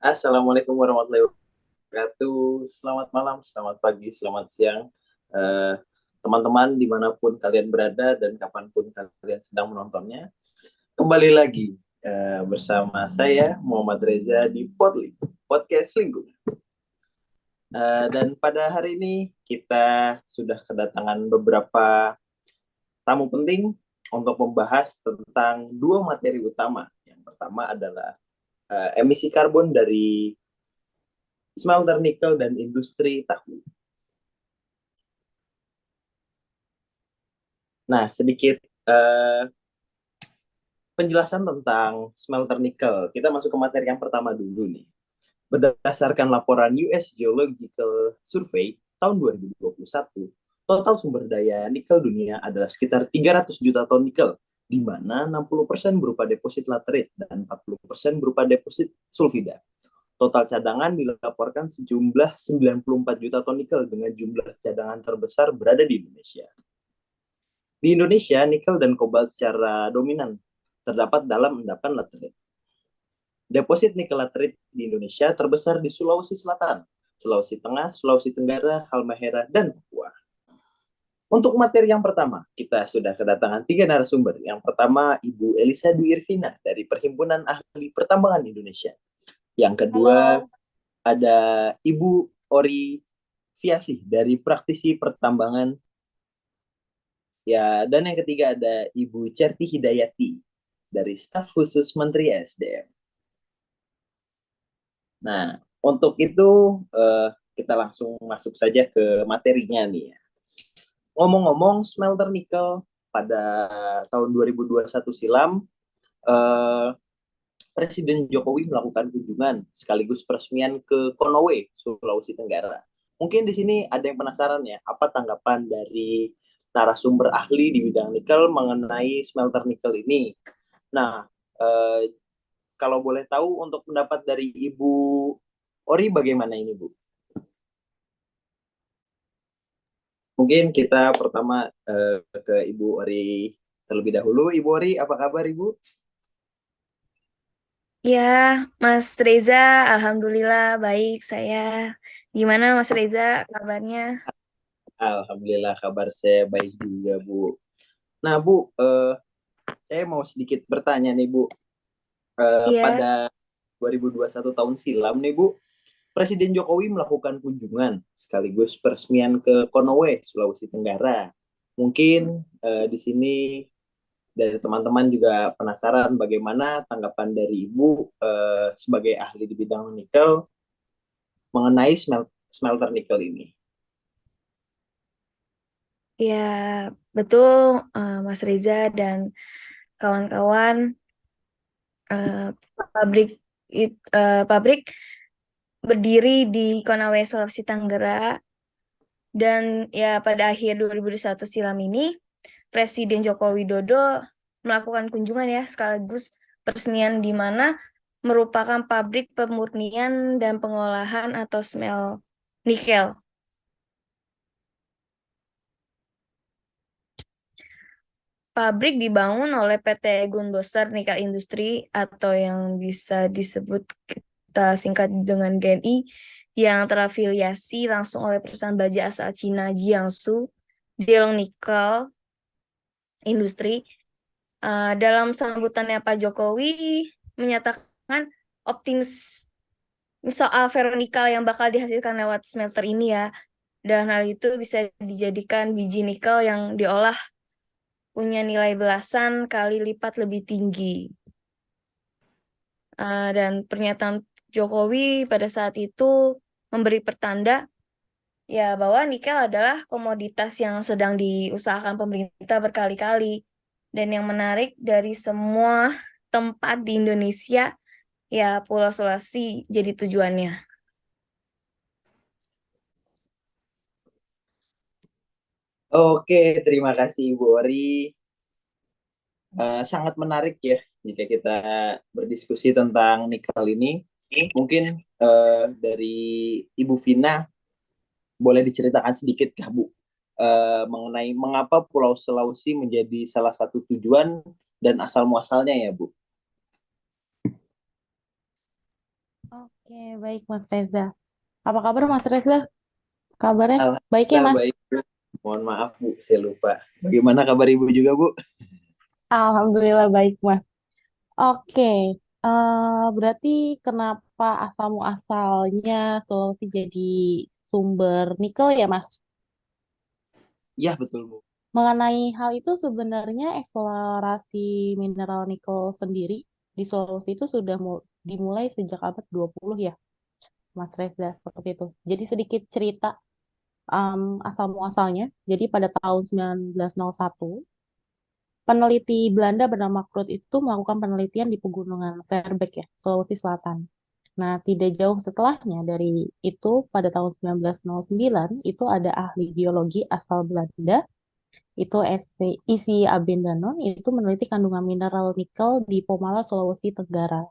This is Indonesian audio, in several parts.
Assalamualaikum warahmatullahi wabarakatuh. Selamat malam, selamat pagi, selamat siang. Eh, Teman-teman dimanapun kalian berada dan kapanpun kalian sedang menontonnya. Kembali lagi bersama saya Muhammad Reza di Podcast Lingkungan. Dan pada hari ini kita sudah kedatangan beberapa tamu penting untuk membahas tentang dua materi utama. Yang pertama adalah emisi karbon dari smelter nikel dan industri tahu. Nah, sedikit uh, penjelasan tentang smelter nikel. Kita masuk ke materi yang pertama dulu nih. Berdasarkan laporan US Geological Survey tahun 2021, total sumber daya nikel dunia adalah sekitar 300 juta ton nikel, di mana 60% berupa deposit laterit dan 40% berupa deposit sulfida. Total cadangan dilaporkan sejumlah 94 juta ton nikel dengan jumlah cadangan terbesar berada di Indonesia. Di Indonesia, nikel dan kobalt secara dominan terdapat dalam endapan laterit. Deposit nikel laterit di Indonesia terbesar di Sulawesi Selatan, Sulawesi Tengah, Sulawesi Tenggara, Halmahera, dan Papua. Untuk materi yang pertama, kita sudah kedatangan 3 narasumber. Yang pertama, Ibu Elisa Dwi Irvina dari Perhimpunan Ahli Pertambangan Indonesia. Yang kedua, Halo. ada Ibu Ori Fiasih dari Praktisi Pertambangan. Ya, dan yang ketiga ada Ibu Certi Hidayati dari Staf Khusus Menteri SDM. Nah, untuk itu kita langsung masuk saja ke materinya nih ya. Ngomong-ngomong, smelter nikel pada tahun 2021 silam, eh, Presiden Jokowi melakukan kunjungan sekaligus peresmian ke Konawe, Sulawesi Tenggara. Mungkin di sini ada yang penasaran ya, apa tanggapan dari narasumber ahli di bidang nikel mengenai smelter nikel ini. Nah, kalau boleh tahu untuk pendapat dari Ibu Ori bagaimana ini, Bu? Mungkin kita pertama ke Ibu Ori terlebih dahulu. Ibu Ori, apa kabar Ibu? Ya, Mas Reza, Alhamdulillah baik saya. Gimana Mas Reza kabarnya? Alhamdulillah kabar saya baik juga, Bu. Nah, Bu, saya mau sedikit bertanya nih, Bu. Iya, Pada 2021 tahun silam nih, Bu, Presiden Jokowi melakukan kunjungan sekaligus peresmian ke Konawe, Sulawesi Tenggara. Mungkin di sini dari teman-teman juga penasaran bagaimana tanggapan dari Ibu sebagai ahli di bidang nikel mengenai smelter nikel ini. ya betul, Mas Reza dan kawan-kawan. eh, pabrik pabrik berdiri di Konawe, Sulawesi Tenggara, dan ya pada akhir 2021 silam ini Presiden Joko Widodo melakukan kunjungan ya sekaligus peresmian di mana merupakan pabrik pemurnian dan pengolahan atau smelt nikel. Pabrik dibangun oleh PT Gunboster Nickel Industry atau yang bisa disebut kita singkat dengan GNI, yang terafiliasi langsung oleh perusahaan baja asal Cina Jiangsu Deong Nickel Industri. Dalam sambutannya Pak Jokowi menyatakan optimis soal ferronikal yang bakal dihasilkan lewat smelter ini ya. Dan hal itu bisa dijadikan biji nikel yang diolah punya nilai belasan kali lipat lebih tinggi. Dan pernyataan Jokowi pada saat itu memberi pertanda ya bahwa nikel adalah komoditas yang sedang diusahakan pemerintah berkali-kali. Dan yang menarik dari semua tempat di Indonesia, ya Pulau Sulawesi jadi tujuannya. Oke, terima kasih Ibu Ori. Sangat menarik ya jika kita berdiskusi tentang nikel ini. Mungkin dari Ibu Vina boleh diceritakan sedikit kah Bu mengenai mengapa Pulau Sulawesi menjadi salah satu tujuan dan asal muasalnya ya Bu? Oke, baik Mas Reza. Apa kabar Mas Reza? Kabarnya baik ya Alhamdulillah Mas? baik, Bu. Mohon maaf, Bu, saya lupa. Bagaimana kabar Ibu juga, Bu? Alhamdulillah baik Mas. Oke, berarti kenapa asal muasalnya Sulawesi jadi sumber nikel ya Mas? Iya, betul, Bu. Mengenai hal itu sebenarnya eksplorasi mineral nikel sendiri di Sulawesi itu sudah dimulai sejak abad 20 ya, Mas Reza, seperti itu. Jadi sedikit cerita asal muasalnya. Jadi pada tahun 1901, peneliti Belanda bernama Krut itu melakukan penelitian di pegunungan Verbeek ya, Sulawesi Selatan. Nah, tidak jauh setelahnya dari itu, pada tahun 1909, itu ada ahli geologi asal Belanda, itu Isi Abendanon, itu meneliti kandungan mineral nikel di Pomala, Sulawesi Tenggara.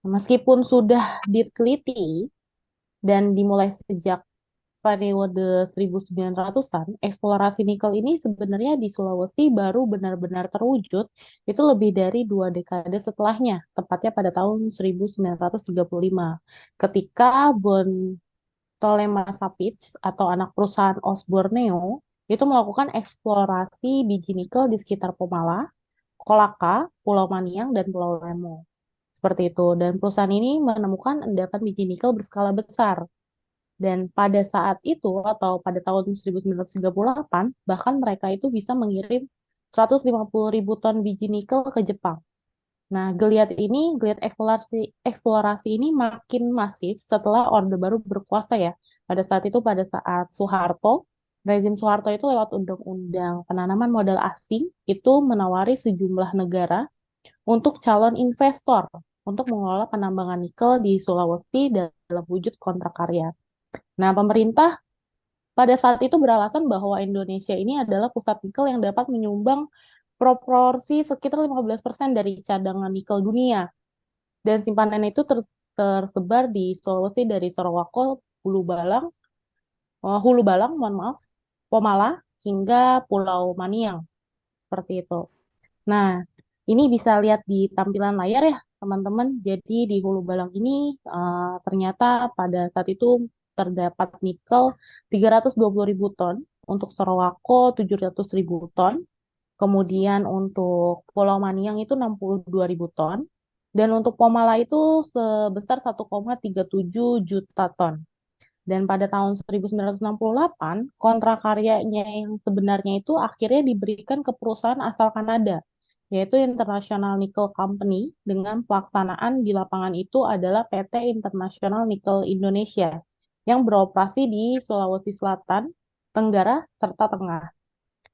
Meskipun sudah diteliti dan dimulai sejak periode 1900-an, eksplorasi nikel ini sebenarnya di Sulawesi baru benar-benar terwujud itu lebih dari 2 dekade setelahnya, tepatnya pada tahun 1935, ketika Bon Tolema Sapic atau anak perusahaan Osborneo itu melakukan eksplorasi biji nikel di sekitar Pomala, Kolaka, Pulau Maniang, dan Pulau Lemo. Seperti itu. Dan perusahaan ini menemukan endapan biji nikel berskala besar. Dan pada saat itu atau pada tahun 1938, bahkan mereka itu bisa mengirim 150.000 ton biji nikel ke Jepang. Nah, geliat eksplorasi ini makin masif setelah Orde Baru berkuasa ya. Pada saat itu, pada saat Soeharto, rezim Soeharto itu lewat undang-undang penanaman modal asing itu menawari sejumlah negara untuk calon investor untuk mengelola penambangan nikel di Sulawesi dalam wujud kontrak karya. Nah, pemerintah pada saat itu beralasan bahwa Indonesia ini adalah pusat nikel yang dapat menyumbang proporsi sekitar 15% dari cadangan nikel dunia. Dan simpanan itu tersebar di Sulawesi dari Sorowako, Hulu Balang, mohon maaf, Pomala, hingga Pulau Maniang, seperti itu. Nah, ini bisa lihat di tampilan layar ya, teman-teman. Jadi di Hulu Balang ini ternyata pada saat itu terdapat nikel 320.000 ton, untuk Sorowako 700.000 ton, kemudian untuk Pulau Maniang itu 62.000 ton, dan untuk Pomala itu sebesar 1,37 juta ton. Dan pada tahun 1968, kontrak karyanya yang sebenarnya itu akhirnya diberikan ke perusahaan asal Kanada, yaitu International Nickel Company, dengan pelaksanaan di lapangan itu adalah PT International Nickel Indonesia, yang beroperasi di Sulawesi Selatan, Tenggara, serta Tengah.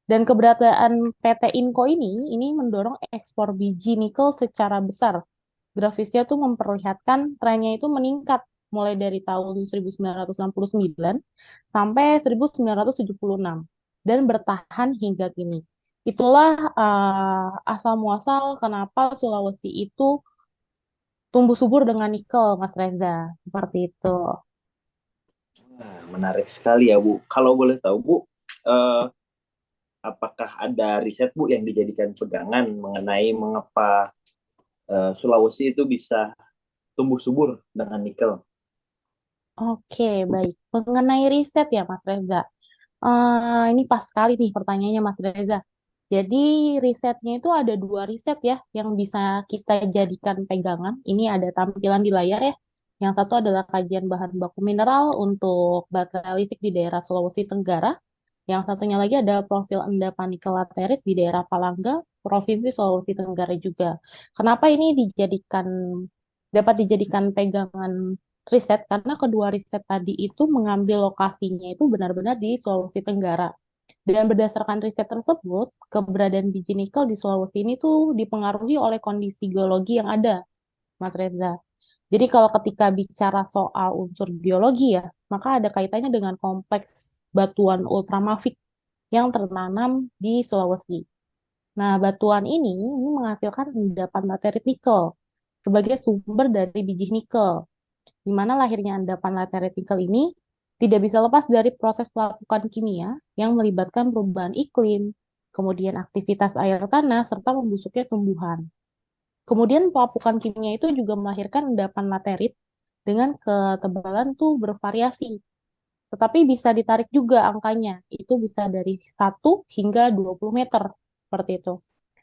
Dan keberadaan PT Inco ini mendorong ekspor biji nikel secara besar. Grafisnya tuh memperlihatkan trennya itu meningkat mulai dari tahun 1969 sampai 1976 dan bertahan hingga kini. Itulah asal muasal kenapa Sulawesi itu tumbuh subur dengan nikel, Mas Reza. Seperti itu. Wah, menarik sekali ya, Bu. Kalau boleh tahu, Bu, eh, apakah ada riset, Bu, yang dijadikan pegangan mengenai mengapa Sulawesi itu bisa tumbuh subur dengan nikel? Oke, baik. Mengenai riset ya, Mas Reza. Ini pas sekali nih pertanyaannya Mas Reza. Jadi risetnya itu ada 2 riset ya yang bisa kita jadikan pegangan. Ini ada tampilan di layar ya. Yang satu adalah kajian bahan baku mineral untuk baterai listrik di daerah Sulawesi Tenggara. Yang satunya lagi ada profil endapan nikel laterit di daerah Palangga, Provinsi Sulawesi Tenggara juga. Kenapa ini dapat dijadikan pegangan riset? Karena kedua riset tadi itu mengambil lokasinya itu benar-benar di Sulawesi Tenggara. Dan berdasarkan riset tersebut, keberadaan biji nikel di Sulawesi ini tuh dipengaruhi oleh kondisi geologi yang ada, Mas Reza. Jadi kalau ketika bicara soal unsur geologi ya, maka ada kaitannya dengan kompleks batuan ultramafik yang tertanam di Sulawesi. Nah, batuan ini menghasilkan endapan materi nikel sebagai sumber dari biji nikel, di mana lahirnya endapan laterit nikel ini tidak bisa lepas dari proses pelapukan kimia yang melibatkan perubahan iklim, kemudian aktivitas air tanah, serta membusuknya tumbuhan. Kemudian pelapukan kimia itu juga melahirkan endapan laterit dengan ketebalan tuh bervariasi. Tetapi bisa ditarik juga angkanya. Itu bisa dari 1 hingga 20 meter seperti itu.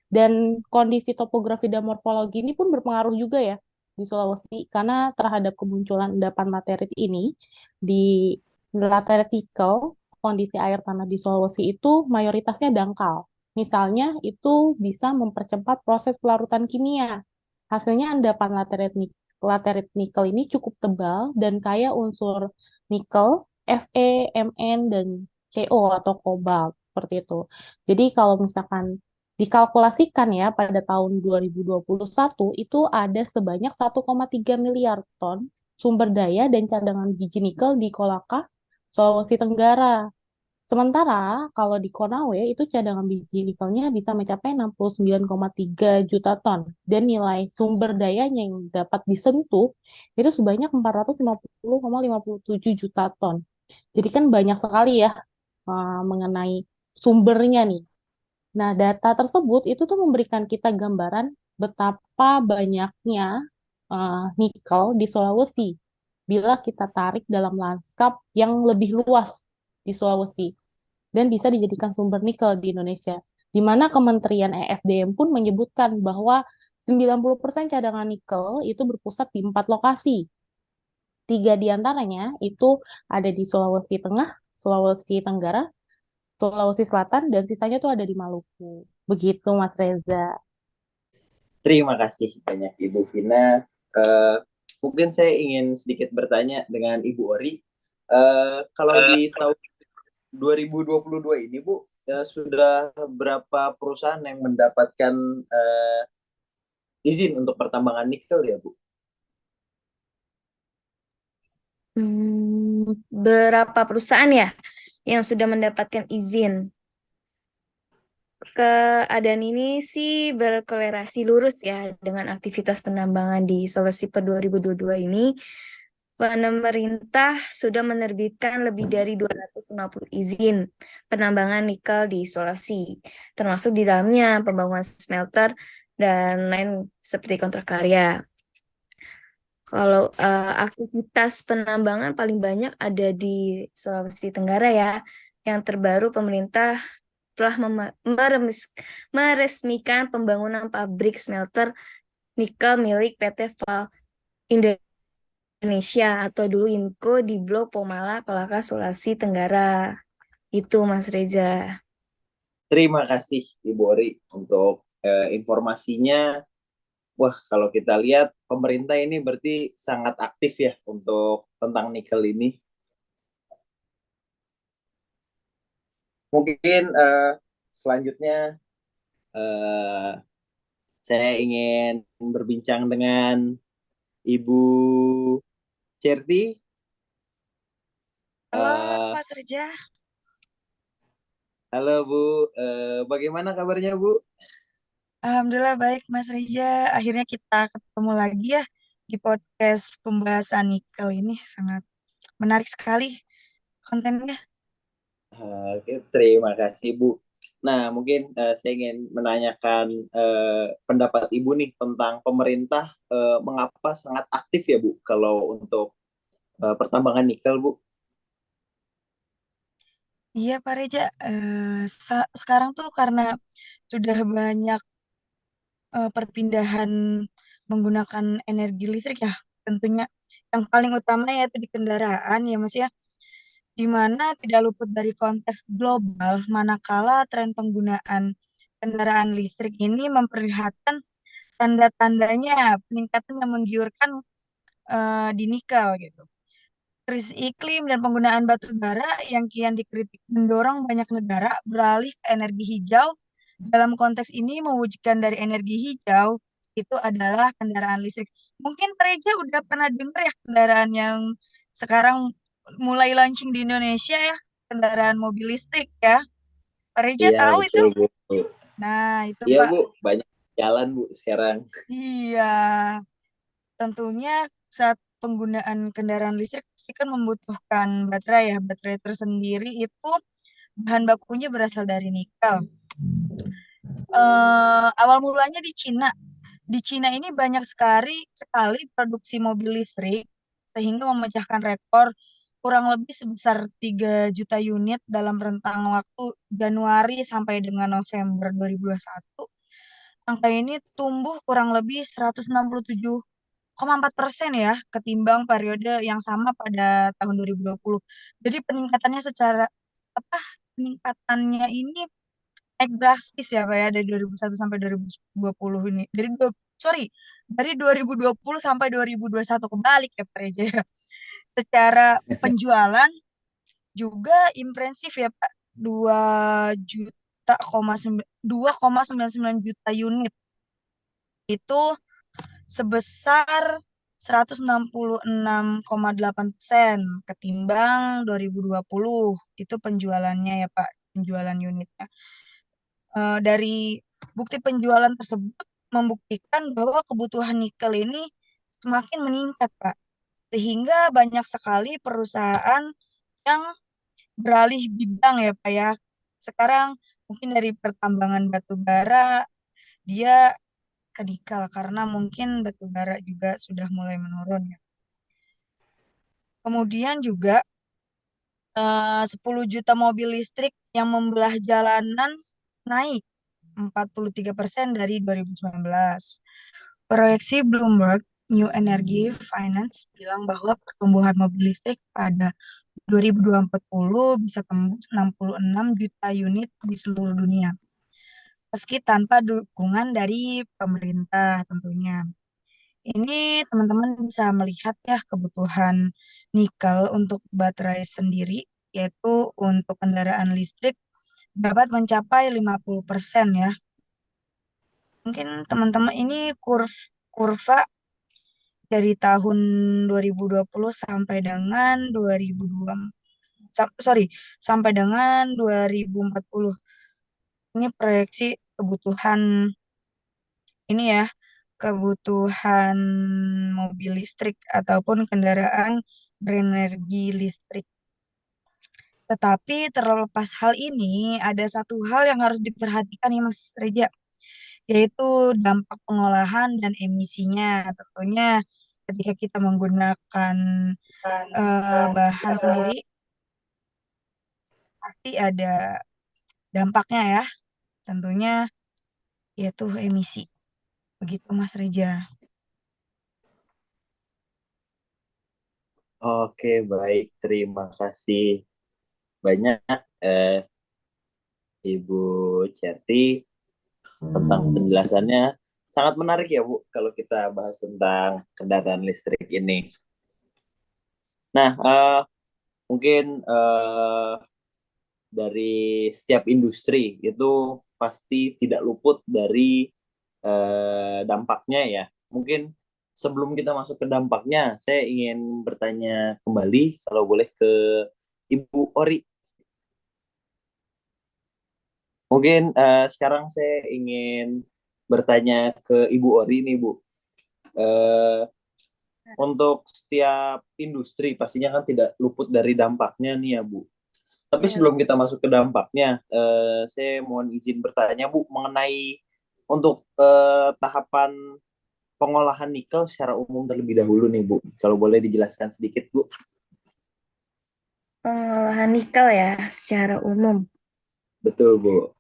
Dan kondisi topografi dan morfologi ini pun berpengaruh juga ya di Sulawesi karena terhadap kemunculan endapan laterit ini di laterit nikel, kondisi air tanah di Sulawesi itu mayoritasnya dangkal. Misalnya itu bisa mempercepat proses pelarutan kimia. Hasilnya endapan laterit nikel ini cukup tebal dan kaya unsur nikel, Fe, Mn, dan Co atau kobalt seperti itu. Jadi kalau misalkan dikalkulasikan ya pada tahun 2021 itu ada sebanyak 1,3 miliar ton sumber daya dan cadangan biji nikel di Kolaka, Sulawesi Tenggara. Sementara kalau di Konawe itu cadangan biji nikelnya bisa mencapai 69,3 juta ton dan nilai sumber dayanya yang dapat disentuh itu sebanyak 450,57 juta ton. Jadi kan banyak sekali ya mengenai sumbernya nih. Nah, data tersebut itu tuh memberikan kita gambaran betapa banyaknya nikel di Sulawesi bila kita tarik dalam lanskap yang lebih luas di Sulawesi dan bisa dijadikan sumber nikel di Indonesia. Di mana Kementerian ESDM pun menyebutkan bahwa 90% cadangan nikel itu berpusat di 4 lokasi. 3 diantaranya itu ada di Sulawesi Tengah, Sulawesi Tenggara, Sulawesi Selatan, dan sisanya tuh ada di Maluku. Begitu, Mas Reza. Terima kasih banyak Ibu Vina. Eh, Mungkin saya ingin sedikit bertanya dengan Ibu Ori. Kalau di tahun 2022 ini, Bu, sudah berapa perusahaan yang mendapatkan izin untuk pertambangan nikel ya, Bu? Berapa perusahaan ya yang sudah mendapatkan izin? Keadaan ini sih berkorelasi lurus ya dengan aktivitas penambangan di Sulawesi per 2022 ini. Pemerintah sudah menerbitkan lebih dari 250 izin penambangan nikel di Sulawesi, termasuk di dalamnya pembangunan smelter dan lain seperti kontrak karya. Kalau aktivitas penambangan paling banyak ada di Sulawesi Tenggara ya. Yang terbaru pemerintah telah meresmikan pembangunan pabrik smelter nikel milik PT Val Indonesia atau dulu INCO di Blok Pomala, Kolaka, Sulawesi Tenggara. Itu Mas Reza. Terima kasih Ibu Ori untuk informasinya. Wah, kalau kita lihat pemerintah ini berarti sangat aktif ya untuk tentang nikel ini. Mungkin selanjutnya eh, saya ingin berbincang dengan Ibu Certi. Halo Eh, Mas Reja, Halo Bu, bagaimana kabarnya Bu? Alhamdulillah baik Mas Reja. Akhirnya kita ketemu lagi ya di podcast pembahasan nikel ini sangat menarik sekali kontennya. Oke, terima kasih Bu. Nah, mungkin saya ingin menanyakan pendapat Ibu nih tentang pemerintah mengapa sangat aktif ya Bu kalau untuk pertambangan nikel Bu. Iya Pak Reja, sekarang tuh karena sudah banyak perpindahan menggunakan energi listrik ya, tentunya yang paling utama yaitu di kendaraan ya Mas ya, di mana tidak luput dari konteks global, manakala tren penggunaan kendaraan listrik ini memperlihatkan tanda-tandanya peningkatan yang menggiurkan di nikel gitu. Krisis iklim dan penggunaan batu bara yang kian dikritik mendorong banyak negara beralih ke energi hijau. Dalam konteks ini mewujudkan dari energi hijau itu adalah kendaraan listrik. Mungkin Preja udah pernah dengar ya kendaraan yang sekarang mulai launching di Indonesia ya, kendaraan mobil listrik ya. Preja Iya, tahu itu? betul Bu. Nah, itu Iya Pak. Bu, banyak jalan Bu sekarang. Iya, tentunya saat penggunaan kendaraan listrik pasti kan membutuhkan baterai ya. Baterai tersendiri itu bahan bakunya berasal dari nikel. Awal mulanya di Cina. Di Cina ini banyak sekali produksi mobil listrik sehingga memecahkan rekor kurang lebih sebesar 3 juta unit dalam rentang waktu Januari sampai dengan November 2021. Angka ini tumbuh kurang lebih 167,4% ya ketimbang periode yang sama pada tahun 2020. Jadi peningkatannya ini naik drastis ya Pak ya dari 2001 sampai 2020 ini. Dari 2020 sampai 2021 kebalik ya Pak Reja, ya. Secara penjualan juga impresif ya Pak. 2,99 juta unit itu sebesar 166,8% ketimbang 2020 itu penjualannya ya Pak, penjualan unitnya. Dari bukti penjualan tersebut membuktikan bahwa kebutuhan nikel ini semakin meningkat Pak, sehingga banyak sekali perusahaan yang beralih bidang ya Pak ya. Sekarang mungkin dari pertambangan batu bara dia ke nikel karena mungkin batu bara juga sudah mulai menurun ya. Kemudian juga 10 juta mobil listrik yang membelah jalanan naik 43% dari 2019. Proyeksi Bloomberg New Energy Finance bilang bahwa pertumbuhan mobil listrik pada 2040 bisa tembus 66 juta unit di seluruh dunia, meski tanpa dukungan dari pemerintah tentunya. Ini teman-teman bisa melihat ya kebutuhan nikel untuk baterai sendiri, yaitu untuk kendaraan listrik dapat mencapai 50% ya. Mungkin teman-teman ini kurva dari tahun 2020 sampai dengan 2002 sampai dengan 2040. Ini proyeksi kebutuhan ini ya, kebutuhan mobil listrik ataupun kendaraan berenergi listrik. Tetapi terlepas hal ini, ada satu hal yang harus diperhatikan nih Mas Reja, yaitu dampak pengolahan dan emisinya. Tentunya ketika kita menggunakan bahan sendiri, pasti ada dampaknya ya, tentunya yaitu emisi. Begitu Mas Reja. Oke, baik. Terima kasih banyak eh, Ibu Certi tentang penjelasannya. Sangat menarik ya, Bu, kalau kita bahas tentang kendaraan listrik ini. Nah, mungkin dari setiap industri itu pasti tidak luput dari dampaknya ya. Mungkin sebelum kita masuk ke dampaknya, saya ingin bertanya kembali, kalau boleh, ke Ibu Ori. Mungkin sekarang saya ingin bertanya ke Ibu Ori nih, Bu. Eh, untuk setiap industri pastinya kan tidak luput dari dampaknya nih ya, Bu. Tapi Ya, sebelum kita masuk ke dampaknya, saya mohon izin bertanya, Bu, mengenai untuk tahapan pengolahan nikel secara umum terlebih dahulu nih, Bu. Kalau boleh dijelaskan sedikit, Bu. pengolahan nikel ya secara umum. Betul, Bu.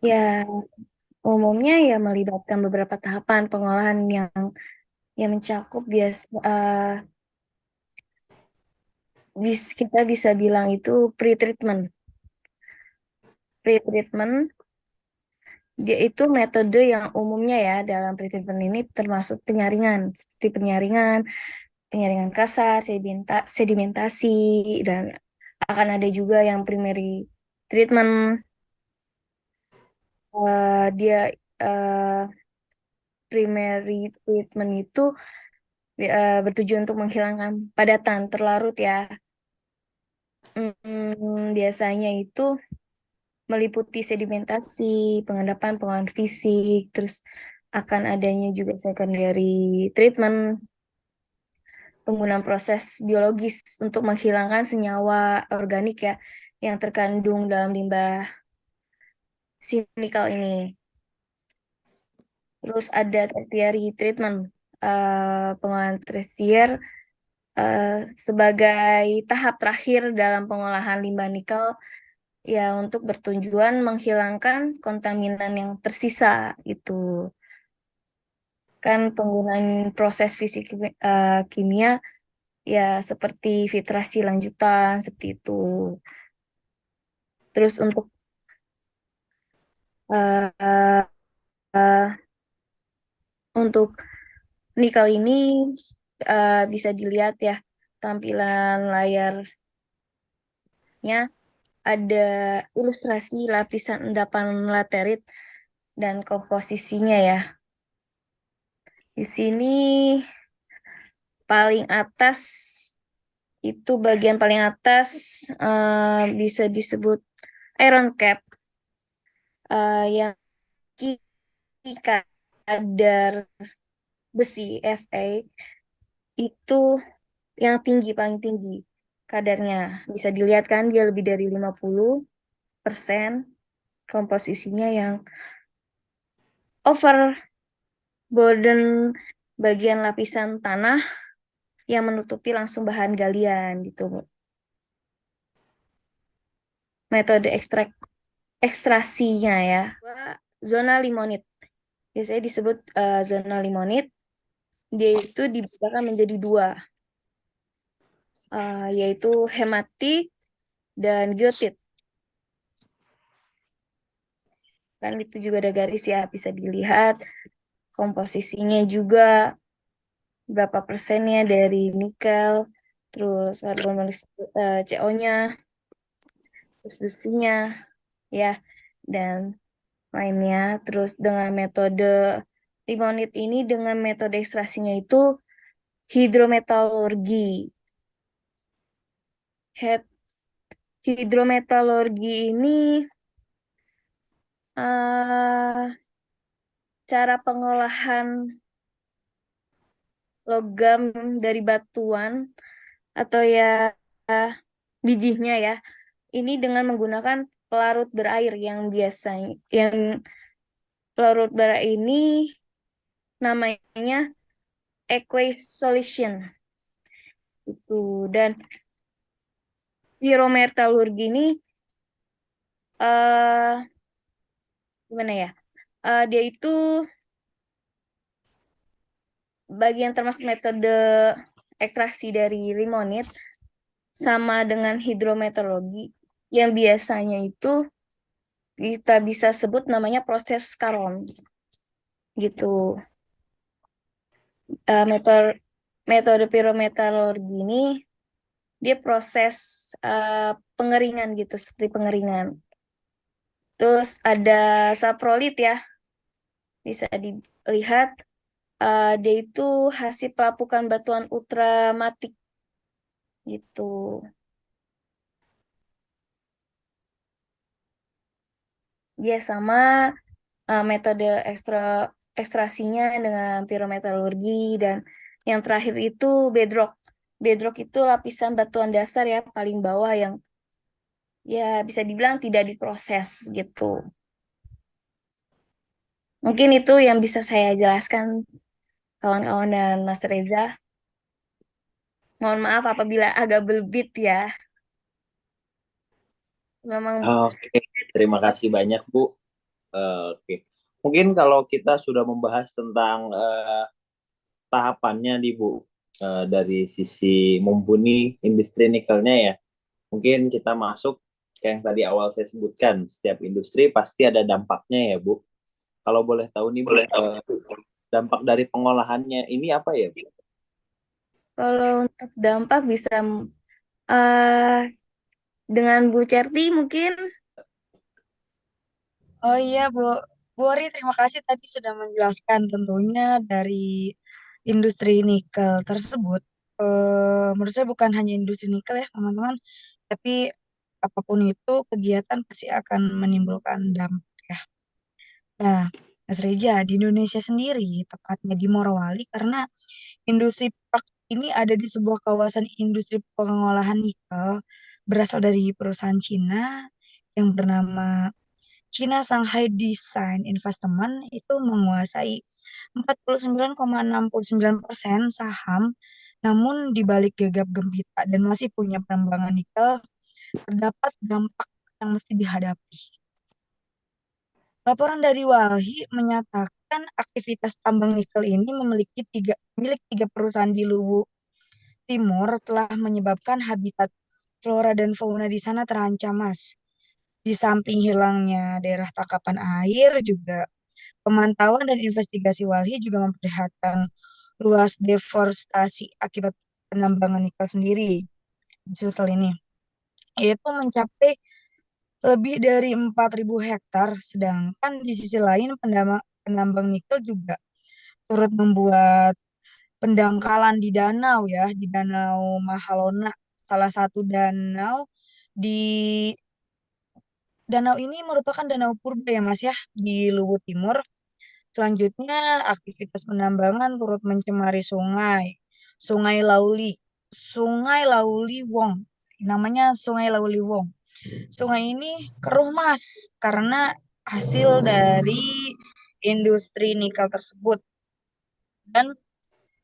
Ya, umumnya ya melibatkan beberapa tahapan pengolahan yang mencakup kita bisa bilang itu pre-treatment. Pre-treatment dia itu metode yang umumnya ya dalam pre-treatment ini termasuk penyaringan, seperti penyaringan kasar, sedimentasi, dan akan ada juga yang primary treatment. Dia primary treatment itu bertujuan untuk menghilangkan padatan terlarut ya. Biasanya itu meliputi sedimentasi, pengendapan, pengolahan fisik, terus akan adanya juga secondary treatment, penggunaan proses biologis untuk menghilangkan senyawa organik ya yang terkandung dalam limbah si nikel ini. Terus ada tertiary treatment, pengolahan tersier sebagai tahap terakhir dalam pengolahan limbah nikel ya untuk bertujuan menghilangkan kontaminan yang tersisa itu. Kan penggunaan proses fisik kimia ya seperti filtrasi lanjutan seperti itu. Terus uh, uh, untuk nikel ini bisa dilihat ya tampilan layarnya ada ilustrasi lapisan endapan laterit dan komposisinya ya. Di sini paling atas itu bagian paling atas bisa disebut iron cap yang kadar besi Fa itu yang tinggi, paling tinggi kadarnya. Bisa dilihat kan dia lebih dari 50%, komposisinya yang overburden bagian lapisan tanah yang menutupi langsung bahan galian gitu. Metode ekstrasinya ya. Zona limonit. Biasanya disebut zona limonit. Dia itu dibedakan menjadi dua, yaitu hematik dan geotit. Kan itu juga ada garis ya, bisa dilihat komposisinya juga berapa persennya dari nikel, terus karbon CO-nya, terus besinya, ya, dan lainnya. Terus dengan metode limonit ini, dengan metode ekstrasinya itu hidrometalurgi. Hidrometalurgi ini cara pengolahan logam dari batuan atau ya bijinya ya. Ini dengan menggunakan pelarut berair yang biasanya pelarut berair ini namanya aqueous solution. Itu dan hidrometalurgi ini gimana ya? Dia itu bagian termasuk metode ekstraksi dari limonit sama dengan hidrometeorologi yang biasanya itu kita bisa sebut namanya proses Caron gitu. Metode pirometeorologi ini dia proses pengeringan gitu, seperti pengeringan. Terus ada saprolit ya, bisa dilihat dia itu hasil pelapukan batuan ultramatik gitu. Dia sama metode ekstrasinya dengan pirometalurgi, dan yang terakhir itu bedrock. Bedrock itu lapisan batuan dasar ya paling bawah yang ya bisa dibilang tidak diproses gitu. Mungkin itu yang bisa saya jelaskan kawan-kawan dan Mas Reza. Mohon maaf apabila agak belbit ya. Memang Oke, terima kasih banyak Bu. Oke, mungkin kalau kita sudah membahas tentang tahapannya nih Bu, dari sisi mumpuni industri nikelnya ya, mungkin kita masuk kayak yang tadi awal saya sebutkan, setiap industri pasti ada dampaknya ya Bu. Kalau boleh tahu nih Bu, dampak dari pengolahannya ini apa ya Bu? kalau untuk dampak bisa uh, dengan Bu Certi mungkin. Oh iya, Bu Ori, terima kasih tadi sudah menjelaskan tentunya dari industri nikel tersebut. Menurut saya bukan hanya industri nikel ya, teman-teman, tapi apapun itu kegiatan pasti akan menimbulkan dampak ya. Nah, Mas Reja, di Indonesia sendiri, tepatnya di Morowali, karena industri Park ini ada di sebuah kawasan industri pengolahan nikel berasal dari perusahaan Cina yang bernama China Shanghai Design Investment itu menguasai 49,69% saham Namun di balik gegap gempita dan masih punya penambangan nikel, terdapat dampak yang mesti dihadapi. Laporan dari Walhi menyatakan aktivitas tambang nikel ini milik tiga perusahaan di Luwu Timur telah menyebabkan habitat flora dan fauna di sana terancam, Mas. Di samping hilangnya daerah tangkapan air, juga pemantauan dan investigasi Walhi juga memperlihatkan luas deforestasi akibat penambangan nikel sendiri di Sulsel ini, yaitu mencapai lebih dari 4.000 hektar, sedangkan di sisi lain penambang nikel juga turut membuat pendangkalan di danau ya, di Danau Mahalona, salah satu danau di danau ini merupakan danau purba ya Mas ya, di Luwu Timur. Selanjutnya, aktivitas penambangan turut mencemari sungai, Sungai Lauli, Sungai Lauli Wong. Namanya Sungai Lauli Wong. Sungai ini keruh Mas karena hasil dari industri nikel tersebut. Dan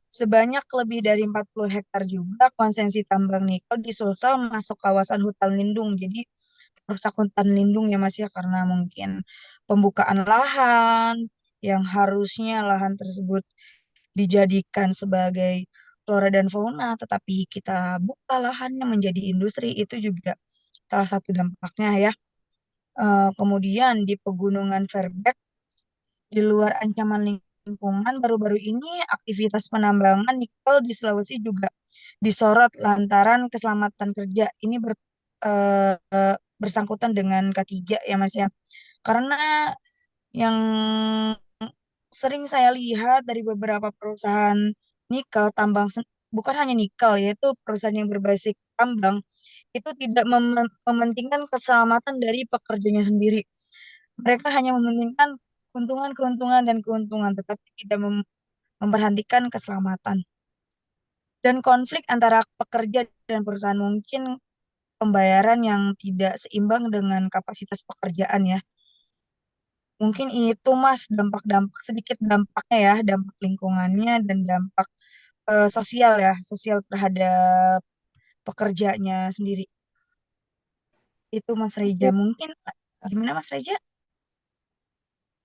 sebanyak lebih dari 40 hektar juga konsesi tambang nikel di Sulsel masuk kawasan hutan lindung. Jadi rusak hutan lindung ya Mas ya, karena mungkin pembukaan lahan yang harusnya lahan tersebut dijadikan sebagai flora dan fauna, tetapi kita buka lahannya menjadi industri, itu juga salah satu dampaknya ya. Kemudian di Pegunungan Verbeck, di luar ancaman lingkungan, baru-baru ini aktivitas penambangan nikel di Sulawesi juga disorot lantaran keselamatan kerja. Ini bersangkutan dengan K3 ya Mas ya. Karena yang sering saya lihat dari beberapa perusahaan nikel bukan hanya nikel, yaitu perusahaan yang berbasis tambang itu tidak mementingkan keselamatan dari pekerjanya sendiri. Mereka hanya mementingkan keuntungan dan keuntungan, tetapi tidak memperhatikan keselamatan. Dan konflik antara pekerja dan perusahaan, mungkin pembayaran yang tidak seimbang dengan kapasitas pekerjaan ya. Mungkin itu Mas dampak-dampak, sedikit dampaknya ya, dampak lingkungannya dan dampak sosial ya, sosial terhadap pekerjanya sendiri. Itu Mas Reja. Mungkin gimana Mas Reja?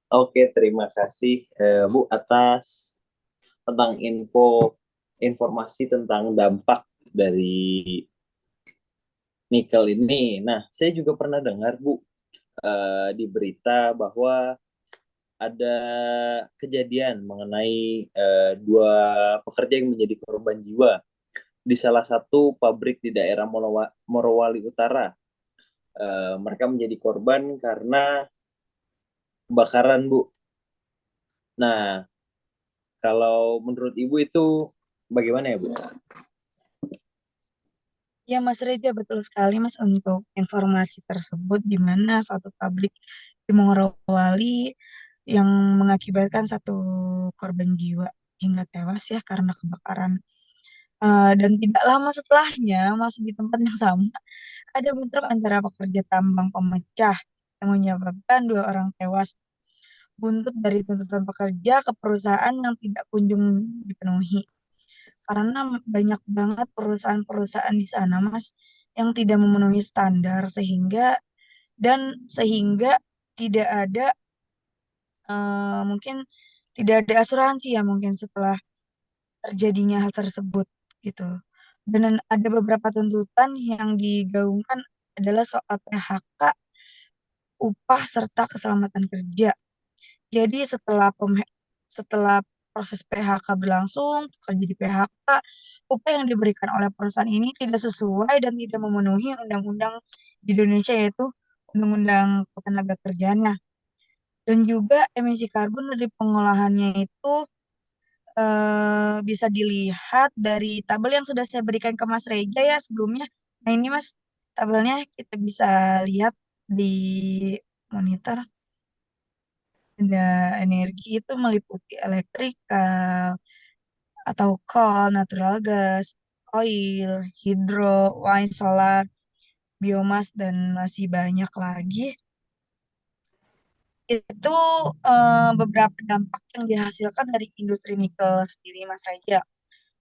Oke, terima kasih Bu atas tentang informasi tentang dampak dari nikel ini. Nah, saya juga pernah dengar Bu di berita bahwa ada kejadian mengenai dua pekerja yang menjadi korban jiwa di salah satu pabrik di daerah Morowali Utara. Mereka menjadi korban karena kebakaran, Bu. Nah, kalau menurut Ibu itu bagaimana ya, Bu? Ya Mas Reja, betul sekali Mas untuk informasi tersebut, di mana satu pabrik di Morowali yang mengakibatkan satu korban jiwa hingga tewas ya karena kebakaran. Dan tidak lama setelahnya, masih di tempat yang sama, ada bentrok antara pekerja tambang pemecah yang menyebabkan dua orang tewas, buntut dari tuntutan pekerja ke perusahaan yang tidak kunjung dipenuhi. Karena banyak banget perusahaan-perusahaan di sana, Mas, yang tidak memenuhi standar sehingga tidak ada mungkin tidak ada asuransi ya mungkin setelah terjadinya hal tersebut gitu. Dan ada beberapa tuntutan yang digaungkan adalah soal PHK, upah serta keselamatan kerja. Jadi setelah proses PHK berlangsung, pekerja di PHK, upah yang diberikan oleh perusahaan ini tidak sesuai dan tidak memenuhi undang-undang di Indonesia, yaitu Undang-Undang Ketenaga Kerjaannya. Dan juga emisi karbon dari pengolahannya itu bisa dilihat dari tabel yang sudah saya berikan ke Mas Reja ya sebelumnya. Nah ini Mas, tabelnya kita bisa lihat di monitor. Ada energi itu meliputi elektrikal atau coal, natural gas, oil, hidro, wind, solar, biomas, dan masih banyak lagi. Itu beberapa dampak yang dihasilkan dari industri nikel sendiri, Mas Raja.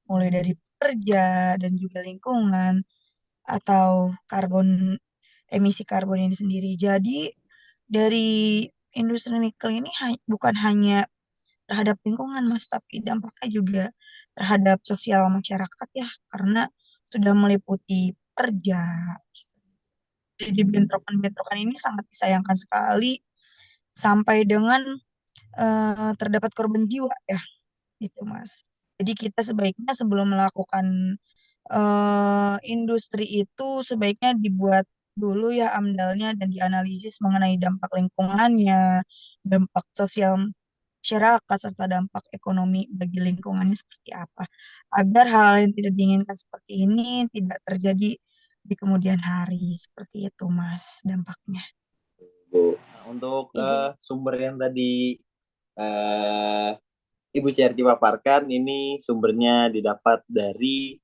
Mulai dari pekerja dan juga lingkungan atau emisi karbon ini sendiri. Jadi dari industri nikel ini bukan hanya terhadap lingkungan, Mas, tapi dampaknya juga terhadap sosial masyarakat ya, karena sudah meliputi pekerja. Jadi bentrokan-bentrokan ini sangat disayangkan sekali sampai dengan terdapat korban jiwa ya, gitu, Mas. Jadi kita sebaiknya sebelum melakukan industri itu sebaiknya dibuat dulu ya AMDALnya dan dianalisis mengenai dampak lingkungannya, dampak sosial masyarakat, serta dampak ekonomi bagi lingkungannya seperti apa. Agar hal yang tidak diinginkan seperti ini tidak terjadi di kemudian hari. Seperti itu, Mas, dampaknya. Bu. Nah, untuk Izin. sumber yang tadi eh, Ibu Certi paparkan, ini sumbernya didapat dari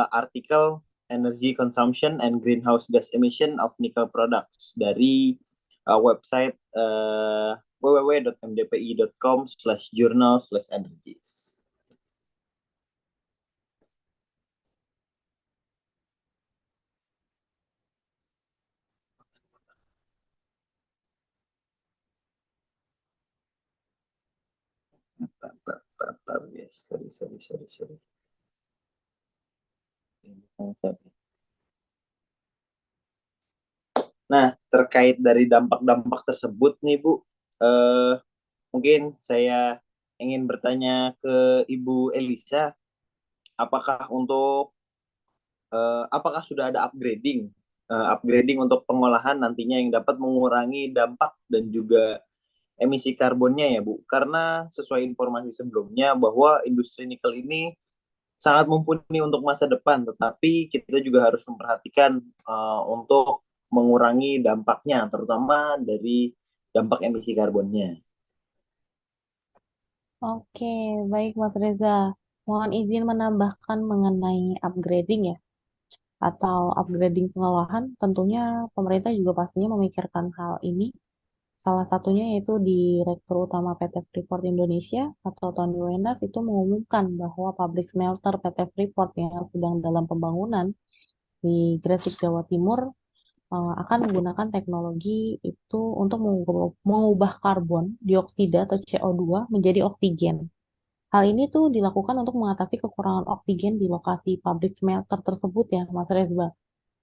artikel Energy Consumption and Greenhouse Gas Emission of Nickel Products dari website www.mdpi.com/journal/energies. Yes, sorry. Nah, terkait dari dampak-dampak tersebut nih, Bu, mungkin saya ingin bertanya ke Ibu Elisa, apakah sudah ada upgrading untuk pengolahan nantinya yang dapat mengurangi dampak dan juga emisi karbonnya ya, Bu? Karena sesuai informasi sebelumnya bahwa industri nikel ini sangat mumpuni untuk masa depan, tetapi kita juga harus memperhatikan untuk mengurangi dampaknya, terutama dari dampak emisi karbonnya. Oke, baik Mas Reza. Mohon izin menambahkan mengenai upgrading ya, atau upgrading pengolahan. Tentunya pemerintah juga pastinya memikirkan hal ini. Salah satunya yaitu Direktur Utama PT Freeport Indonesia atau Tony Wenas itu mengumumkan bahwa pabrik smelter PT Freeport yang sedang dalam pembangunan di Gresik, Jawa Timur akan menggunakan teknologi itu untuk mengubah karbon dioksida atau CO2 menjadi oksigen. Hal ini tuh dilakukan untuk mengatasi kekurangan oksigen di lokasi pabrik smelter tersebut ya, Mas Reza.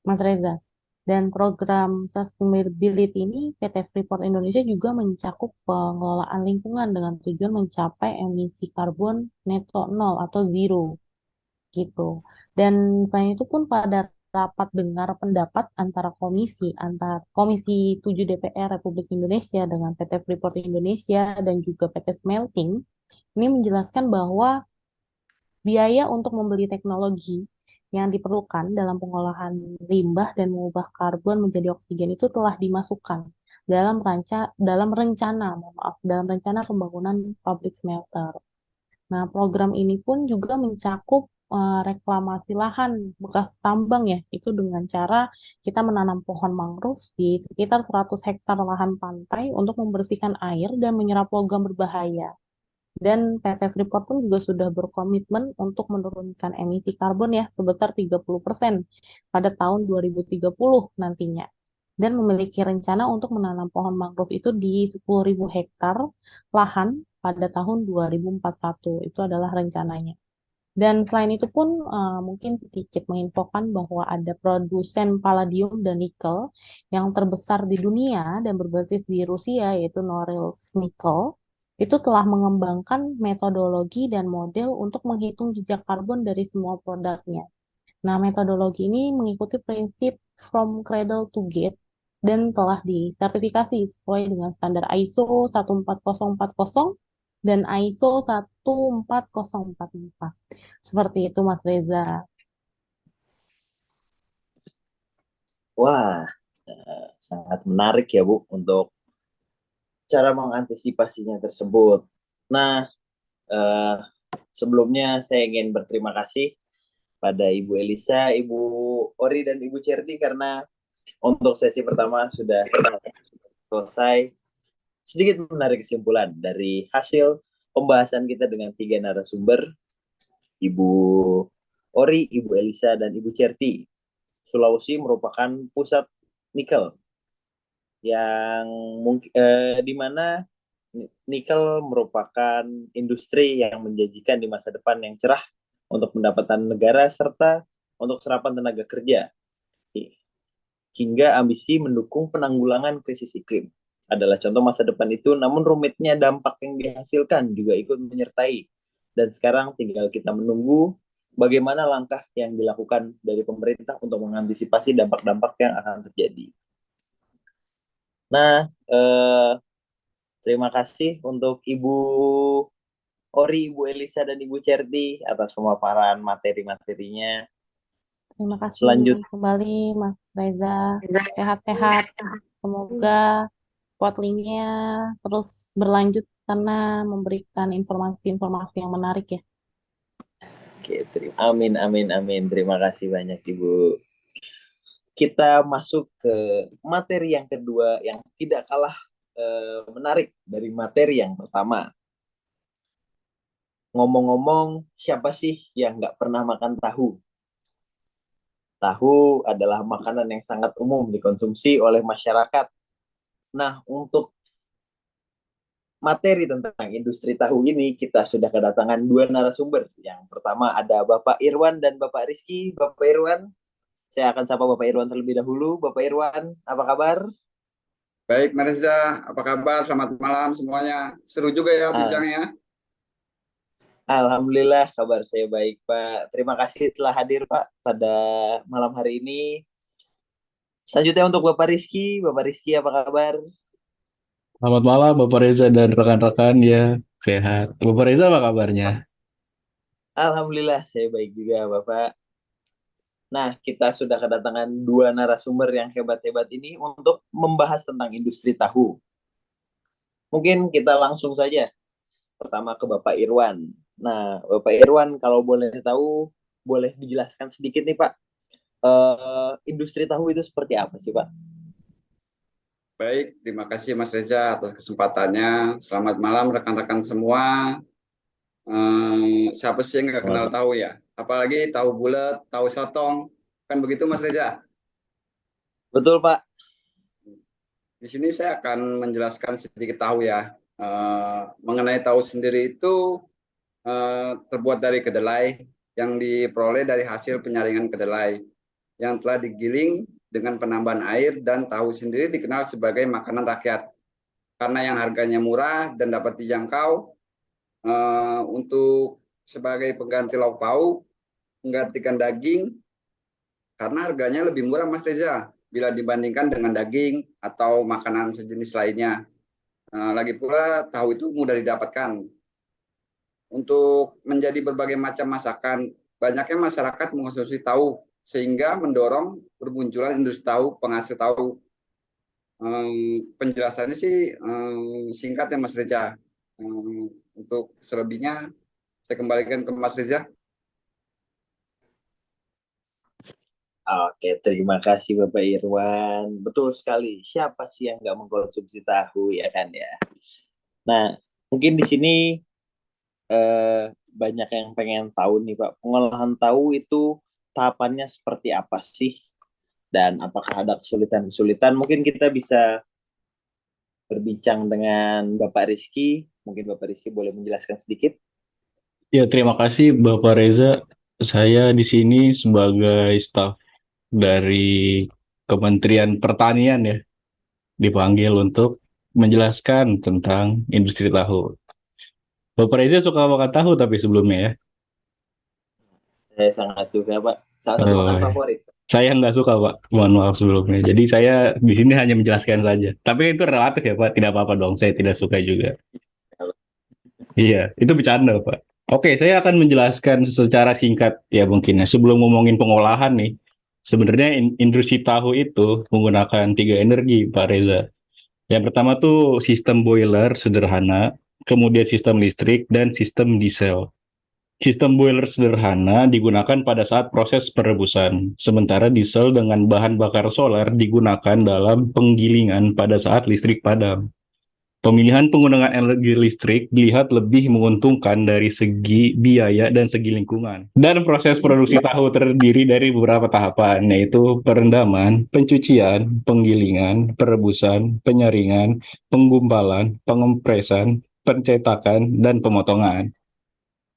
Mas Reza. Dan program sustainability ini PT Freeport Indonesia juga mencakup pengelolaan lingkungan dengan tujuan mencapai emisi karbon neto nol atau zero gitu. Dan selain itu pun pada rapat dengar pendapat antara Komisi 7 DPR Republik Indonesia dengan PT Freeport Indonesia dan juga PT Smelting ini menjelaskan bahwa biaya untuk membeli teknologi yang diperlukan dalam pengolahan limbah dan mengubah karbon menjadi oksigen itu telah dimasukkan dalam rencana pembangunan pabrik smelter. Nah, program ini pun juga mencakup reklamasi lahan bekas tambang ya, itu dengan cara kita menanam pohon mangrove di sekitar 100 hektar lahan pantai untuk membersihkan air dan menyerap logam berbahaya. Dan PT Freeport pun juga sudah berkomitmen untuk menurunkan emisi karbon ya sebesar 30% pada tahun 2030 nantinya. Dan memiliki rencana untuk menanam pohon mangrove itu di 10.000 hektar lahan pada tahun 2041. Itu adalah rencananya. Dan selain itu pun mungkin sedikit menginfokan bahwa ada produsen palladium dan nikel yang terbesar di dunia dan berbasis di Rusia yaitu Norilsk Nickel itu telah mengembangkan metodologi dan model untuk menghitung jejak karbon dari semua produknya. Nah, metodologi ini mengikuti prinsip from cradle to gate dan telah disertifikasi sesuai dengan standar ISO 14040 dan ISO 14044. Seperti itu, Mas Reza. Wah, sangat menarik ya, Bu, untuk cara mengantisipasinya tersebut. Nah, eh, sebelumnya saya ingin berterima kasih pada Ibu Elisa, Ibu Ori, dan Ibu Cerdi karena untuk sesi pertama sudah selesai. Sedikit menarik kesimpulan dari hasil pembahasan kita dengan 3 narasumber, Ibu Ori, Ibu Elisa, dan Ibu Certi. Sulawesi merupakan pusat nikel yang mungkin di mana nikel merupakan industri yang menjanjikan di masa depan yang cerah untuk pendapatan negara serta untuk serapan tenaga kerja, hingga ambisi mendukung penanggulangan krisis iklim adalah contoh masa depan itu. Namun rumitnya dampak yang dihasilkan juga ikut menyertai, dan sekarang tinggal kita menunggu bagaimana langkah yang dilakukan dari pemerintah untuk mengantisipasi dampak-dampak yang akan terjadi. Nah, terima kasih untuk Ibu Ori, Ibu Elisa, dan Ibu Certi atas pemaparan materi-materinya. Terima kasih Selanjutnya, kembali Mas Reza. Sehat-sehat. Semoga Spotlinknya terus berlanjut karena memberikan informasi-informasi yang menarik ya. oke, amin, amin, amin. Terima kasih banyak, Ibu. Kita masuk ke materi yang kedua yang tidak kalah menarik dari materi yang pertama. Ngomong-ngomong, siapa sih yang nggak pernah makan tahu? Tahu adalah makanan yang sangat umum dikonsumsi oleh masyarakat. Nah, untuk materi tentang industri tahu ini, kita sudah kedatangan dua narasumber. Yang pertama ada Bapak Irwan dan Bapak Rizky. Bapak Irwan, saya akan sapa Bapak Irwan terlebih dahulu. Bapak Irwan, apa kabar? Baik, Marisa, apa kabar? Selamat malam semuanya. Seru juga ya bincangnya. Alhamdulillah, kabar saya baik, Pak. Terima kasih telah hadir, Pak, pada malam hari ini. Selanjutnya untuk Bapak Rizky. Bapak Rizky, apa kabar? Selamat malam Bapak Reza dan rekan-rekan, ya sehat. Bapak Reza apa kabarnya? Alhamdulillah, saya baik juga, Bapak. Nah, kita sudah kedatangan dua narasumber yang hebat-hebat ini untuk membahas tentang industri tahu. Mungkin kita langsung saja. Pertama ke Bapak Irwan. Nah, Bapak Irwan, kalau boleh tahu, boleh dijelaskan sedikit nih, Pak. Industri tahu itu seperti apa sih, Pak? Baik, terima kasih Mas Reza atas kesempatannya. Selamat malam rekan-rekan semua. Siapa sih yang nggak kenal tahu ya? Apalagi tahu bulat, tahu sotong. Kan begitu Mas Reza? Betul, Pak. Di sini saya akan menjelaskan sedikit tahu ya. Mengenai tahu sendiri itu terbuat dari kedelai yang diperoleh dari hasil penyaringan kedelai yang telah digiling dengan penambahan air, dan tahu sendiri dikenal sebagai makanan rakyat karena yang harganya murah dan dapat dijangkau untuk sebagai pengganti lauk pauk, menggantikan daging karena harganya lebih murah Mas Reza bila dibandingkan dengan daging atau makanan sejenis lainnya. Lagi pula tahu itu mudah didapatkan. Untuk menjadi berbagai macam masakan, banyaknya masyarakat mengonsumsi tahu sehingga mendorong bermunculan industri tahu, penghasil tahu. Penjelasannya sih singkat ya Mas Reza. Untuk selebihnya saya kembalikan ke Mas Reza. Oke, terima kasih Bapak Irwan. Betul sekali. Siapa sih yang nggak mengkonsumsi tahu, ya kan ya? Nah, mungkin di sini banyak yang pengen tahu nih, Pak. Pengolahan tahu itu tahapannya seperti apa sih? Dan apakah ada kesulitan-kesulitan? Mungkin kita bisa berbincang dengan Bapak Rizky. Mungkin Bapak Rizky boleh menjelaskan sedikit. Ya, terima kasih Bapak Reza. Saya di sini sebagai staf dari Kementerian Pertanian ya, dipanggil untuk menjelaskan tentang industri tahu. Bapak Reza suka makan tahu tapi sebelumnya ya. Saya sangat suka, Pak. Salah satu makanan favorit. Saya nggak suka Pak, mohon maaf sebelumnya. Jadi saya di sini hanya menjelaskan saja. Tapi itu relatif ya Pak, tidak apa-apa dong. Saya tidak suka juga. Iya, itu bercanda Pak. Oke, saya akan menjelaskan secara singkat ya mungkin ya. Sebelum ngomongin pengolahan nih, sebenarnya industri tahu itu menggunakan 3 energi Pak Reza. Yang pertama tuh sistem boiler sederhana, kemudian sistem listrik, dan sistem diesel. Sistem boiler sederhana digunakan pada saat proses perebusan, sementara diesel dengan bahan bakar solar digunakan dalam penggilingan pada saat listrik padam. Pemilihan penggunaan energi listrik dilihat lebih menguntungkan dari segi biaya dan segi lingkungan. Dan proses produksi tahu terdiri dari beberapa tahapan, yaitu perendaman, pencucian, penggilingan, perebusan, penyaringan, penggumpalan, pengempresan, pencetakan, dan pemotongan.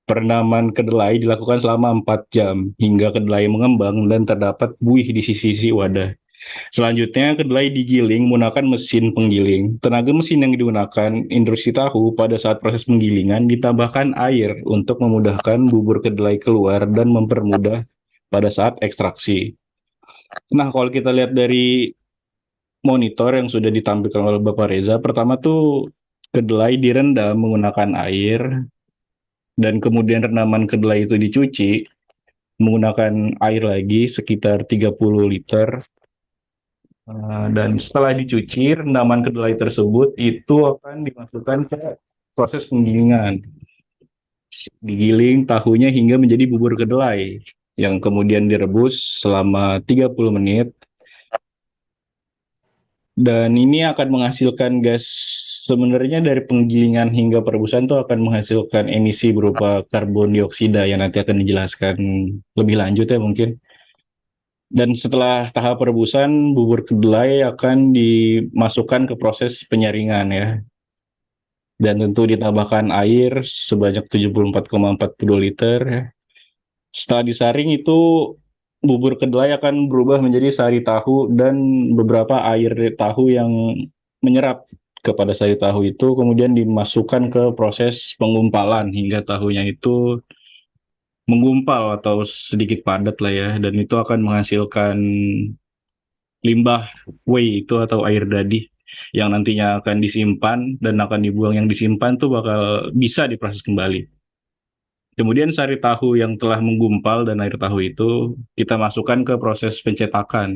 Perendaman kedelai dilakukan selama 4 jam hingga kedelai mengembang dan terdapat buih di sisi-sisi wadah. Selanjutnya, kedelai digiling menggunakan mesin penggiling. Tenaga mesin yang digunakan industri tahu pada saat proses penggilingan ditambahkan air untuk memudahkan bubur kedelai keluar dan mempermudah pada saat ekstraksi. Nah, kalau kita lihat dari monitor yang sudah ditampilkan oleh Bapak Reza, pertama tuh kedelai direndam menggunakan air, dan kemudian rendaman kedelai itu dicuci menggunakan air lagi sekitar 30 liter. Dan setelah dicuci, rendaman kedelai tersebut itu akan dimasukkan ke proses penggilingan. Digiling tahunya hingga menjadi bubur kedelai, yang kemudian direbus selama 30 menit. Dan ini akan menghasilkan gas, sebenarnya dari penggilingan hingga perebusan itu akan menghasilkan emisi berupa karbon dioksida yang nanti akan dijelaskan lebih lanjut ya mungkin. Dan setelah tahap perebusan, bubur kedelai akan dimasukkan ke proses penyaringan ya. Dan tentu ditambahkan air sebanyak 74,42 liter ya. Setelah disaring itu bubur kedelai akan berubah menjadi sari tahu, dan beberapa air tahu yang menyerap kepada sari tahu itu kemudian dimasukkan ke proses penggumpalan hingga tahunya itu menggumpal atau sedikit padat lah ya, dan itu akan menghasilkan limbah whey itu atau air dadih yang nantinya akan disimpan dan akan dibuang. Yang disimpan tuh bakal bisa diproses kembali. Kemudian sari tahu yang telah menggumpal dan air tahu itu kita masukkan ke proses pencetakan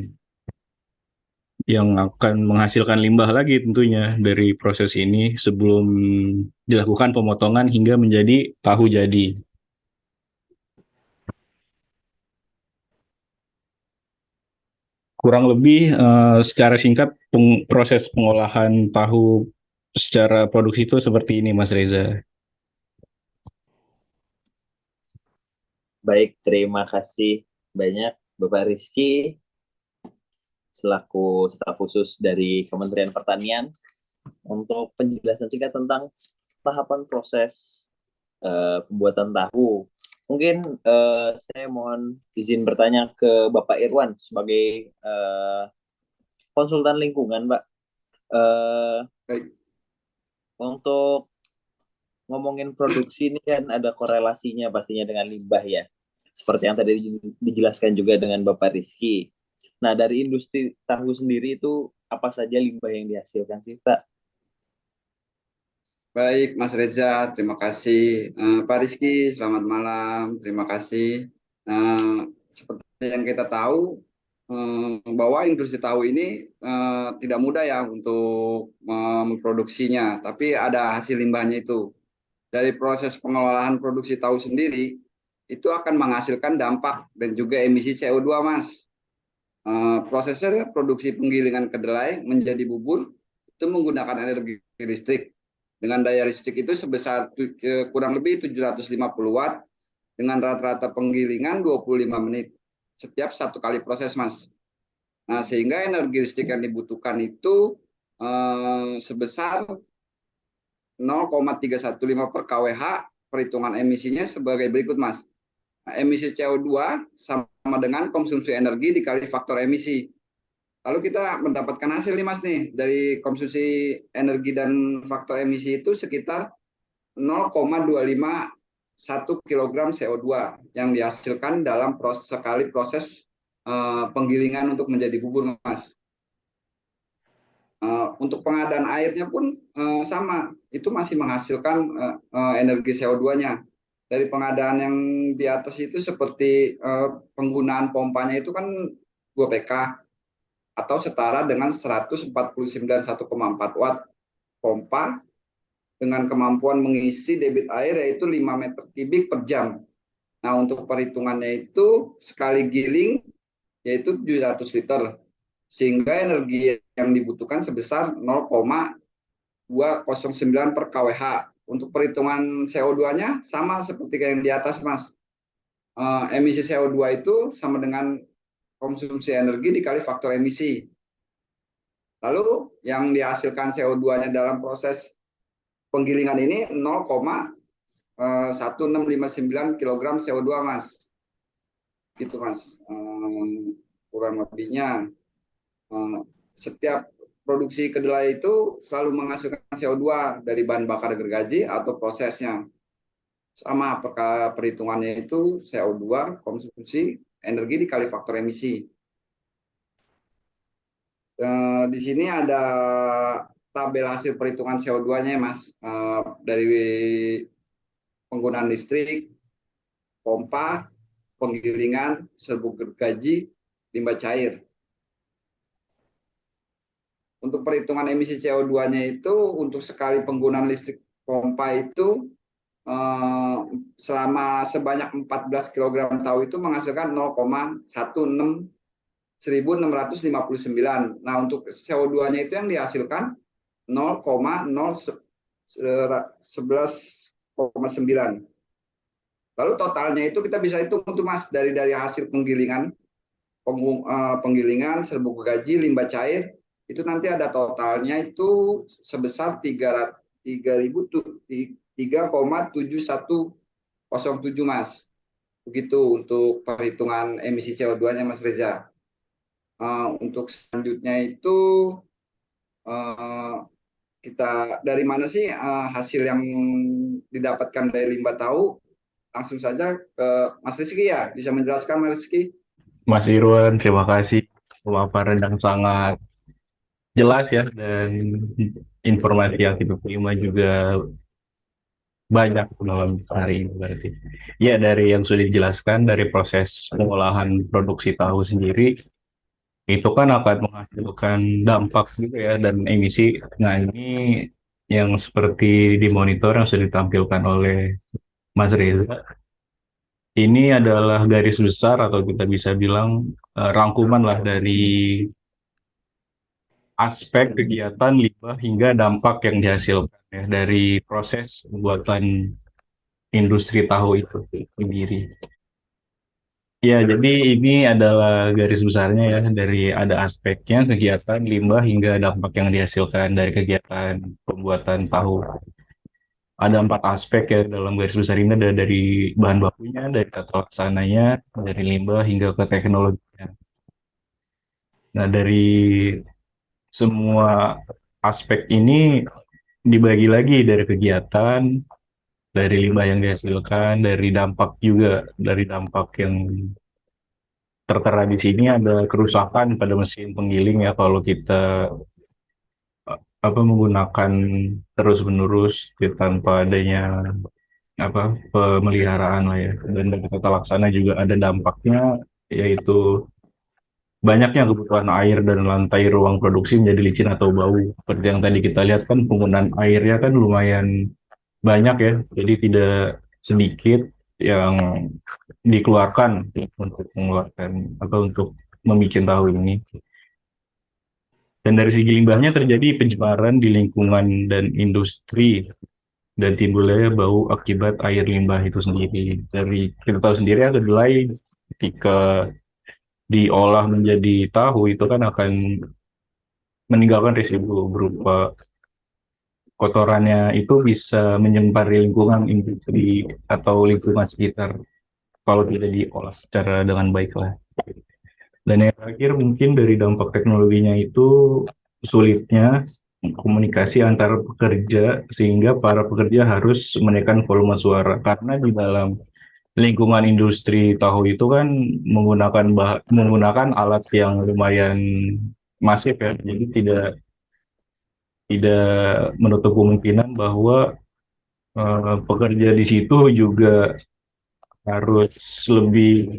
yang akan menghasilkan limbah lagi tentunya dari proses ini sebelum dilakukan pemotongan hingga menjadi tahu jadi. Kurang lebih secara singkat proses pengolahan tahu secara produksi itu seperti ini, Mas Reza. Baik, terima kasih banyak Bapak Rizky selaku staf khusus dari Kementerian Pertanian untuk penjelasan singkat tentang tahapan proses pembuatan tahu. Mungkin saya mohon izin bertanya ke Bapak Irwan sebagai konsultan lingkungan, Pak. Baik. Untuk ngomongin produksi ini kan ada korelasinya pastinya dengan limbah ya. Seperti yang tadi dijelaskan juga dengan Bapak Rizky. Nah, dari industri tahu sendiri itu apa saja limbah yang dihasilkan sih, Pak? Baik, Mas Reza, terima kasih. Pak Rizky, selamat malam. Terima kasih. Seperti yang kita tahu, bahwa industri tahu ini tidak mudah ya untuk memproduksinya, tapi ada hasil limbahnya itu. Dari proses pengolahan produksi tahu sendiri, itu akan menghasilkan dampak dan juga emisi CO2, Mas. Prosesnya produksi penggilingan kedelai menjadi bubur, itu menggunakan energi listrik. Dengan daya listrik itu sebesar kurang lebih 750 watt dengan rata-rata penggilingan 25 menit setiap satu kali proses, Mas. Nah, sehingga energi listrik yang dibutuhkan itu sebesar 0,315 per kWh. Perhitungan emisinya sebagai berikut, Mas. Nah, emisi CO2 sama dengan konsumsi energi dikali faktor emisi. Lalu kita mendapatkan hasil nih, Mas, nih dari konsumsi energi dan faktor emisi itu sekitar 0,251 kg CO2 yang dihasilkan dalam sekali proses penggilingan untuk menjadi bubur, Mas. Untuk pengadaan airnya pun sama, itu masih menghasilkan energi CO2-nya. Dari pengadaan yang di atas itu seperti penggunaan pompanya itu kan 2 PK atau setara dengan 149,1,4 watt pompa dengan kemampuan mengisi debit air yaitu 5 meter kubik per jam. Nah, untuk perhitungannya itu sekali giling yaitu 700 liter. Sehingga energi yang dibutuhkan sebesar 0,251 209 per kWh. Untuk perhitungan CO2-nya sama seperti yang di atas, Mas. Emisi CO2 itu sama dengan konsumsi energi dikali faktor emisi. Lalu yang dihasilkan CO2-nya dalam proses penggilingan ini 0,1659 kg CO2, Mas. Gitu, Mas. Kurang lebihnya setiap produksi kedelai itu selalu menghasilkan CO2 dari bahan bakar gergaji atau prosesnya. Sama perhitungannya itu CO2 konsumsi energi dikali faktor emisi. Di sini ada tabel hasil perhitungan CO2-nya, Mas, dari penggunaan listrik, pompa, penggilingan, serbuk gergaji, limbah cair. Untuk perhitungan emisi CO2-nya itu untuk sekali penggunaan listrik pompa itu selama sebanyak 14 kg tahu itu menghasilkan 0,1659. Nah, untuk CO2-nya itu yang dihasilkan 0,011,9. Lalu totalnya itu kita bisa hitung tuh, Mas, dari hasil penggilingan, serbuk gergaji, limbah cair, itu nanti ada totalnya itu sebesar 3,7107, Mas. Begitu untuk perhitungan emisi CO2-nya, Mas Reza. Untuk selanjutnya itu kita dari mana sih hasil yang didapatkan dari limbah tahu? Langsung saja ke Mas Rizky ya, bisa menjelaskan, Mas Rizky? Mas Irwan, terima kasih pemaparan yang sangat jelas ya, dan informasi yang kita terima juga banyak dalam hari ini berarti. Ya, dari yang sudah dijelaskan dari proses pengolahan produksi tahu sendiri, itu kan akan menghasilkan dampak juga ya dan emisi. Nah, ini yang seperti di monitor yang sudah ditampilkan oleh Mas Reza, ini adalah garis besar atau kita bisa bilang rangkuman lah dari aspek kegiatan limbah hingga dampak yang dihasilkan ya dari proses pembuatan industri tahu itu sendiri. Ya, jadi ini adalah garis besarnya ya, dari ada aspeknya, kegiatan, limbah, hingga dampak yang dihasilkan dari kegiatan pembuatan tahu. Ada 4 aspek ya dalam garis besar ini, ada dari bahan bakunya, dari tata laksananya, dari limbah, hingga ke teknologinya. Nah, dari semua aspek ini dibagi lagi dari kegiatan, dari limbah yang dihasilkan, dari dampak juga, dari dampak yang tertera di sini ada kerusakan pada mesin penggiling ya kalau kita menggunakan terus-menerus tanpa adanya pemeliharaan lah ya. Dan dari tata laksana juga ada dampaknya, yaitu banyaknya kebutuhan air dan lantai ruang produksi menjadi licin atau bau. Seperti yang tadi kita lihat kan penggunaan airnya kan lumayan banyak ya, jadi tidak sedikit yang dikeluarkan untuk membuat tahu ini. Dan dari segi limbahnya terjadi pencemaran di lingkungan dan industri dan timbulnya bau akibat air limbah itu sendiri. Dari kita tahu sendiri ya, kedelai ketika diolah menjadi tahu itu kan akan meninggalkan residu berupa kotorannya, itu bisa menyempar di lingkungan industri atau lingkungan sekitar kalau tidak diolah secara dengan baik lah. Dan yang terakhir mungkin dari dampak teknologinya itu sulitnya komunikasi antar pekerja, sehingga para pekerja harus menekan volume suara karena di dalam lingkungan industri tahu itu kan menggunakan alat yang lumayan masif ya, jadi tidak menutup kemungkinan bahwa pekerja di situ juga harus lebih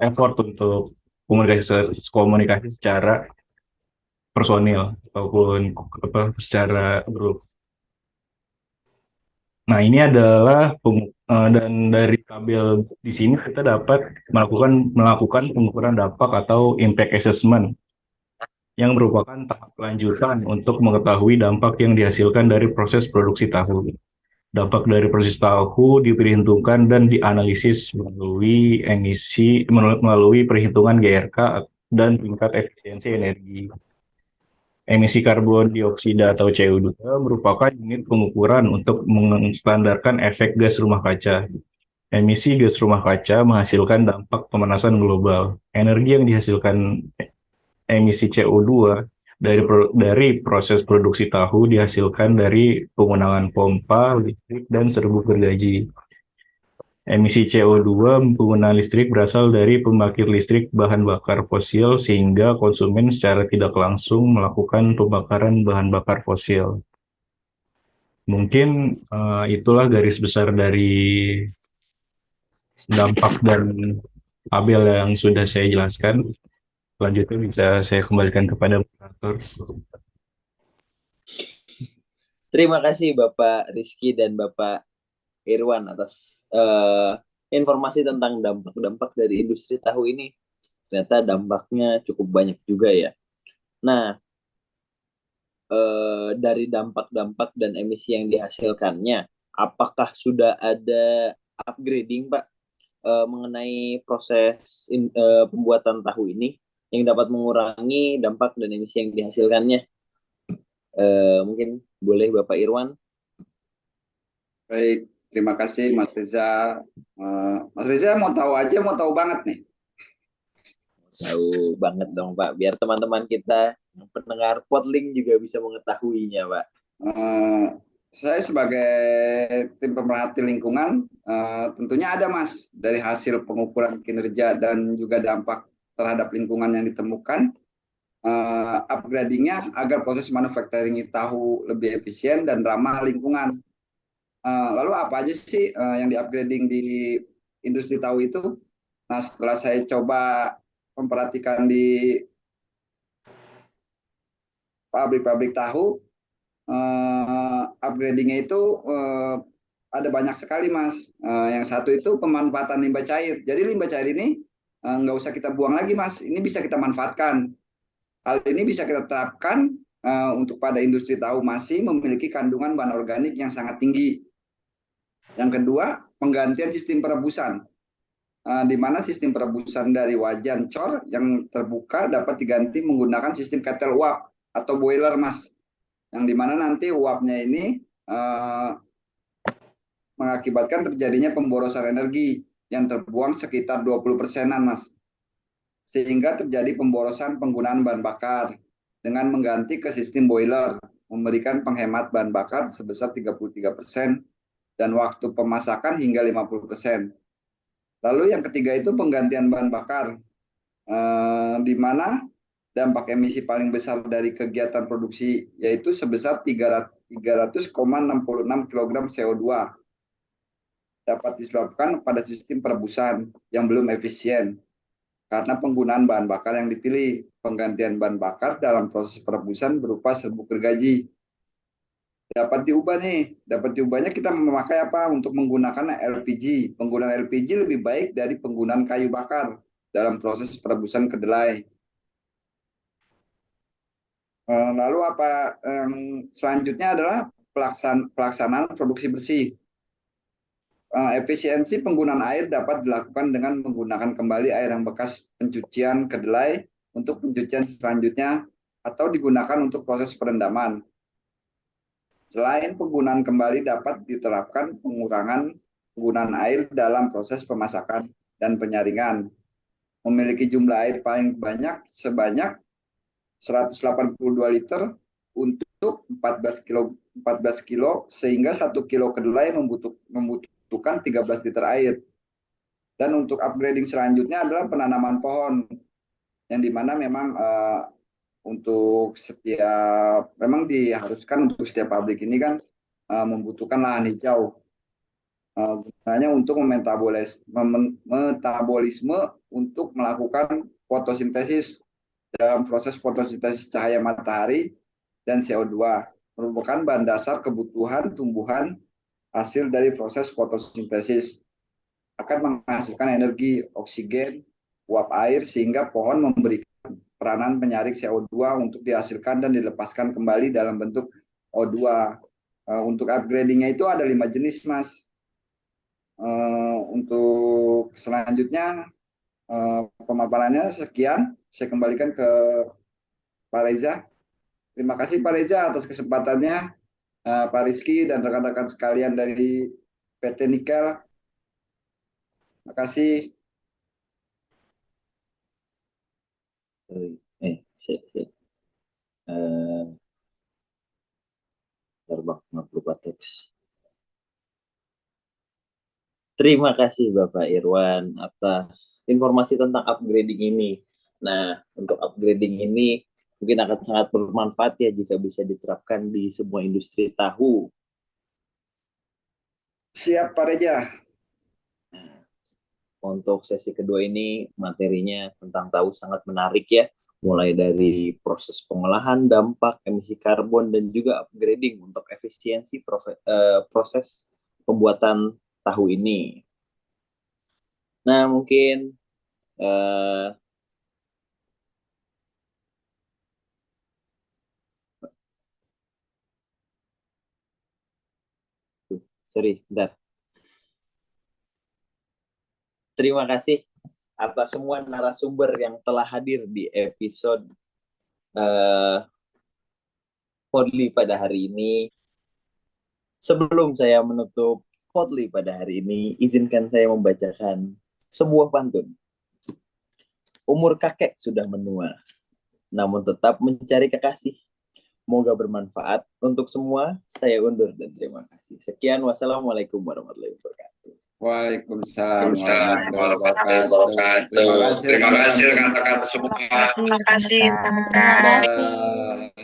effort untuk komunikasi secara personil ataupun secara grup. Nah, ini adalah dan dari tabel di sini kita dapat melakukan pengukuran dampak atau impact assessment yang merupakan tahap lanjutan untuk mengetahui dampak yang dihasilkan dari proses produksi tahu. Dampak dari proses tahu diperhitungkan dan dianalisis melalui perhitungan GRK dan tingkat efisiensi energi. Emisi karbon dioksida atau CO2 merupakan unit pengukuran untuk menstandarkan efek gas rumah kaca. Emisi gas rumah kaca menghasilkan dampak pemanasan global. Energi yang dihasilkan emisi CO2 dari proses produksi tahu dihasilkan dari penggunaan pompa, listrik, dan serbuk gergaji. Emisi CO2 penggunaan listrik berasal dari pembangkit listrik bahan bakar fosil sehingga konsumen secara tidak langsung melakukan pembakaran bahan bakar fosil. Mungkin itulah garis besar dari dampak dan tabel yang sudah saya jelaskan. Selanjutnya bisa saya kembalikan kepada moderator. Terima kasih Bapak Rizky dan Bapak Irwan atas informasi tentang dampak-dampak dari industri tahu ini. Ternyata dampaknya cukup banyak juga ya. Nah, dari dampak-dampak dan emisi yang dihasilkannya, apakah sudah ada upgrading, Pak, mengenai proses pembuatan tahu ini yang dapat mengurangi dampak dan emisi yang dihasilkannya? Mungkin boleh Bapak Irwan. Baik, terima kasih Mas Reza. Mas Reza mau tahu banget nih. Tahu banget dong Pak, biar teman-teman kita yang pendengar Podlink juga bisa mengetahuinya Pak. Saya sebagai tim pemerhati lingkungan, tentunya ada Mas, dari hasil pengukuran kinerja dan juga dampak terhadap lingkungan yang ditemukan, upgradingnya agar proses manufacturing tahu lebih efisien dan ramah lingkungan. Lalu apa aja sih yang di-upgrading di industri tahu itu? Nah, setelah saya coba memperhatikan di pabrik-pabrik tahu, upgradingnya itu ada banyak sekali Mas. Yang satu itu pemanfaatan limbah cair. Jadi limbah cair ini nggak usah kita buang lagi Mas, ini bisa kita manfaatkan. Hal ini bisa kita terapkan untuk pada industri tahu masih memiliki kandungan bahan organik yang sangat tinggi. Yang kedua, penggantian sistem perebusan, di mana sistem perebusan dari wajan cor yang terbuka dapat diganti menggunakan sistem ketel uap atau boiler Mas, yang di mana nanti uapnya ini mengakibatkan terjadinya pemborosan energi yang terbuang sekitar 20%-an Mas, sehingga terjadi pemborosan penggunaan bahan bakar dengan mengganti ke sistem boiler, memberikan penghemat bahan bakar sebesar 33% dan waktu pemasakan hingga 50%. Lalu yang ketiga itu penggantian bahan bakar, di mana dampak emisi paling besar dari kegiatan produksi yaitu sebesar 300,66 kg CO2 dapat disebabkan pada sistem perebusan yang belum efisien karena penggunaan bahan bakar yang dipilih. Penggantian bahan bakar dalam proses perebusan berupa serbuk gergaji. Dapat diubahnya kita memakai apa? Untuk menggunakan LPG. Penggunaan LPG lebih baik dari penggunaan kayu bakar dalam proses perebusan kedelai. Lalu apa selanjutnya adalah pelaksanaan produksi bersih. Efisiensi penggunaan air dapat dilakukan dengan menggunakan kembali air yang bekas pencucian kedelai untuk pencucian selanjutnya atau digunakan untuk proses perendaman. Selain penggunaan kembali dapat diterapkan pengurangan penggunaan air dalam proses pemasakan dan penyaringan. Memiliki jumlah air paling banyak sebanyak 182 liter untuk 14 kilo sehingga 1 kilo kedelai membutuhkan 13 liter air. Dan untuk upgrading selanjutnya adalah penanaman pohon, yang dimana memang memang diharuskan untuk setiap pabrik ini kan membutuhkan lahan hijau. Gunanya untuk metabolisme untuk melakukan fotosintesis. Dalam proses fotosintesis cahaya matahari dan CO2 merupakan bahan dasar kebutuhan tumbuhan. Hasil dari proses fotosintesis akan menghasilkan energi oksigen, uap air sehingga pohon memberikan peranan penyaring CO2 untuk dihasilkan dan dilepaskan kembali dalam bentuk O2. Untuk upgradingnya itu ada 5 jenis, Mas. Untuk selanjutnya pemaparannya sekian. Saya kembalikan ke Pak Reza. Terima kasih Pak Reza atas kesempatannya. Pak Rizky dan rekan-rekan sekalian dari PT Nikel. Terima kasih. Lupa teks. Terima kasih Bapak Irwan atas informasi tentang upgrading ini. Nah, untuk upgrading ini mungkin akan sangat bermanfaat ya jika bisa diterapkan di semua industri tahu. Siap Pak Reza. Untuk sesi kedua ini materinya tentang tahu sangat menarik ya. Mulai dari proses pengolahan, dampak, emisi karbon, dan juga upgrading untuk efisiensi proses pembuatan tahu ini. Nah, mungkin bentar. Terima kasih atas semua narasumber yang telah hadir di episode Podly pada hari ini. Sebelum saya menutup Podly pada hari ini, izinkan saya membacakan sebuah pantun. Umur kakek sudah menua, namun tetap mencari kekasih. Semoga bermanfaat untuk semua. Saya undur dan terima kasih. Sekian, wassalamualaikum warahmatullahi wabarakatuh. Waalaikumsalam warahmatullahi wabarakatuh. Terima kasih rekan-rekan semua. Terima kasih. Terima kasih. Dadah.